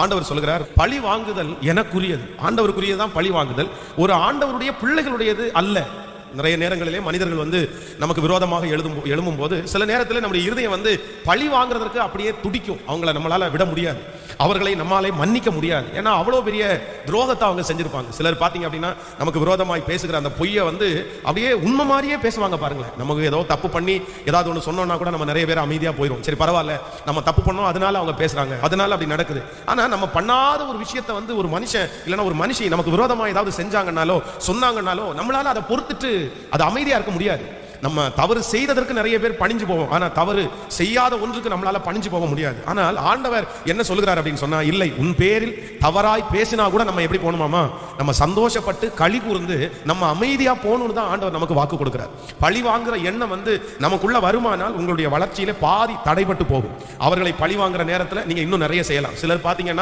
ஆண்டவர் சொல்கிறார், பழி வாங்குதல் எனக்குரியது. ஆண்டவருக்குரியதான் பழி வாங்குதல், ஒரு ஆண்டவருடைய பிள்ளைகளுடையது அல்ல. நிறைய நேரங்களிலே மனிதர்கள் நமக்கு விரோதமாக எழும்பும் போது சில நேரத்தில் நம்முடைய இருதயம் பழி வாங்குறதற்கு அப்படியே துடிக்கும். அவங்கள நம்மளால விட முடியாது, அவர்களை நம்மாலே மன்னிக்க முடியாது. ஏன்னா அவ்வளோ பெரிய துரோகத்தை அவங்க செஞ்சிருப்பாங்க. சிலர் பார்த்தீங்க அப்படின்னா நமக்கு விரோதமாய் பேசுகிற அந்த பொய்யை அப்படியே உண்மை மாதிரியே பேசுவாங்க. பாருங்களேன், நமக்கு ஏதோ தப்பு பண்ணி ஏதாவது ஒன்று சொன்னோம்னா கூட நம்ம நிறைய பேர் அமைதியாக போயிடும். சரி பரவாயில்ல, நம்ம தப்பு பண்ணோம், அதனால அவங்க பேசுறாங்க, அதனால அப்படி நடக்குது. ஆனால் நம்ம பண்ணாத ஒரு விஷயத்தை ஒரு மனுஷன் இல்லைன்னா ஒரு மனுஷி நமக்கு விரோதமாக ஏதாவது செஞ்சாங்கன்னாலோ சொன்னாங்கன்னாலோ நம்மளால அதை பொறுத்துட்டு அது அமைதியா இருக்க முடியாது. நம்ம தவறு செய்ததற்கு நிறைய பேர் பணிஞ்சு போவோம், ஆனா தவறு செய்யாத ஒன்றுக்கு நம்மளால பணிஞ்சு போக முடியாது. ஆனால் ஆண்டவர் என்ன சொல்லுகிறார் அப்படின்னு சொன்னா, இல்லை, உன் பேரில் தவறாய் பேசினா கூட நம்ம எப்படி போகணுமாமா, நம்ம சந்தோஷப்பட்டு களி கூர்ந்து நம்ம அமைதியா போகணும்னு தான் ஆண்டவர் நமக்கு வாக்கு கொடுக்கிறார். பழி வாங்குற எண்ணம் நமக்குள்ள வருமானால் உங்களுடைய வளர்ச்சியில பாதி தடைபட்டு போகும். அவர்களை பழி வாங்குற நேரத்தில் நீங்க இன்னும் நிறைய செய்யலாம். சிலர் பாத்தீங்கன்னா